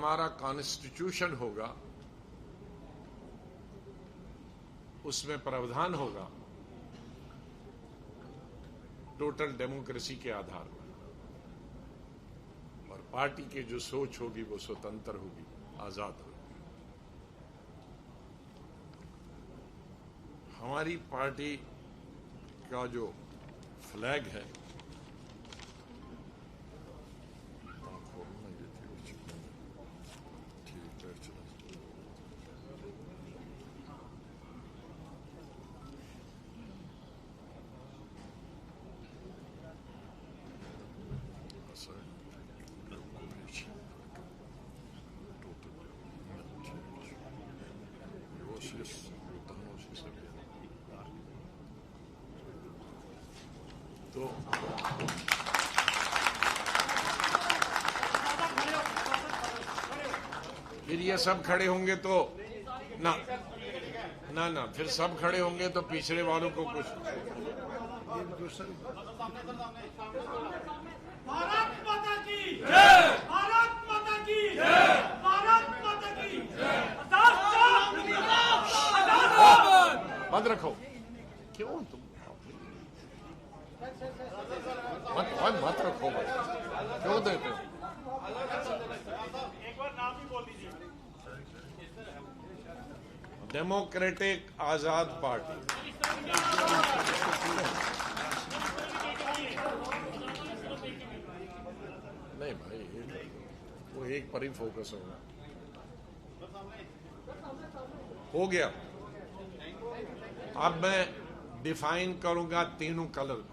हमारा कॉन्स्टिट्यूशन होगा उसमें प्रावधान होगा टोटल डेमोक्रेसी के आधार पर, और पार्टी की जो सोच होगी वो स्वतंत्र होगी, आजाद होगी। हमारी पार्टी का जो फ्लैग है तो फिर ये सब खड़े होंगे तो ना ना ना फिर सब खड़े होंगे तो पिछड़े वालों को कुछ। भारत माता की जय, भारत माता की जय, भारत माता की जय। बंद रखो। क्यों तुम मत रखो, क्यों देते हो? एक बार नाम भी बोल दीजिए। डेमोक्रेटिक आजाद पार्टी। नहीं भाई, वो एक पर ही फोकस होगा। हो गया। अब मैं डिफाइन करूंगा तीनों कलर।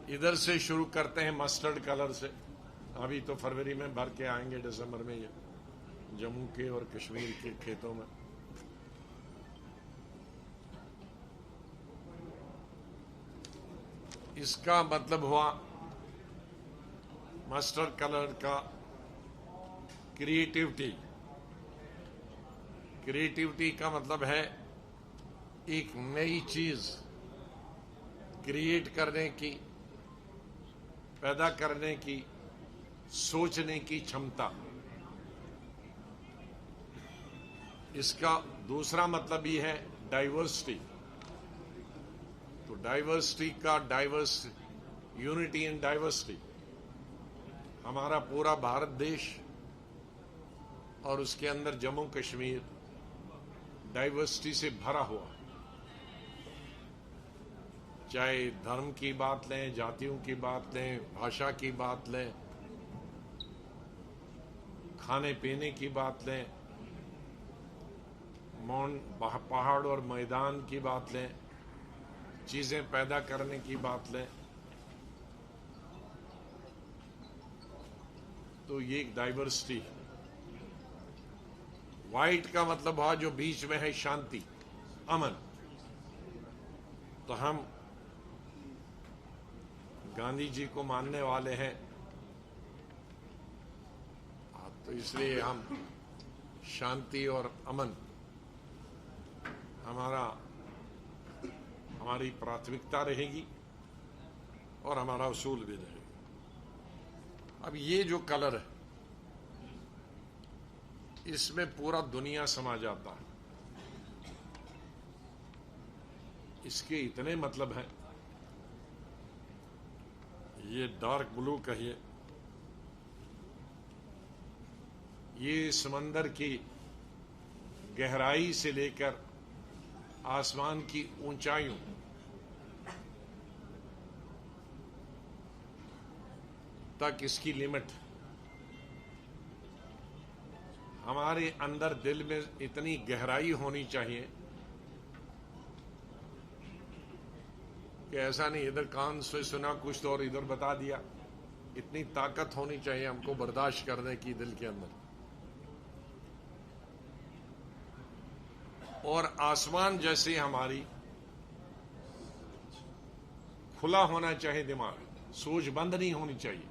इधर से शुरू करते हैं मस्टर्ड कलर से। अभी तो फरवरी में भर के आएंगे, दिसंबर में ये जम्मू के और कश्मीर के खेतों में। इसका मतलब हुआ मस्टर्ड कलर का क्रिएटिविटी। क्रिएटिविटी का मतलब है एक नई चीज क्रिएट करने की, पैदा करने की, सोचने की क्षमता। इसका दूसरा मतलब ये है डाइवर्सिटी। तो डाइवर्सिटी का यूनिटी इन डाइवर्सिटी। हमारा पूरा भारत देश और उसके अंदर जम्मू कश्मीर डाइवर्सिटी से भरा हुआ है। चाहे धर्म की बात लें, जातियों की बात लें, भाषा की बात लें, खाने पीने की बात लें, पहाड़ और मैदान की बात लें, चीजें पैदा करने की बात लें, तो ये एक डाइवर्सिटी है। व्हाइट का मतलब हुआ जो बीच में है शांति, अमन। तो हम गांधी जी को मानने वाले हैं, तो इसलिए हम शांति और अमन हमारी प्राथमिकता रहेगी और हमारा उसूल भी रहेगा। अब ये जो कलर है इसमें पूरा दुनिया समा जाता है। इसके इतने मतलब हैं। ये डार्क ब्लू कहिए, ये समंदर की गहराई से लेकर आसमान की ऊंचाइयों तक इसकी लिमिट। हमारे अंदर दिल में इतनी गहराई होनी चाहिए कि ऐसा नहीं इधर कान से सुना कुछ तो और इधर बता दिया। इतनी ताकत होनी चाहिए हमको बर्दाश्त करने की दिल के अंदर। और आसमान जैसे हमारी खुला होना चाहिए दिमाग, सोच बंद नहीं होनी चाहिए।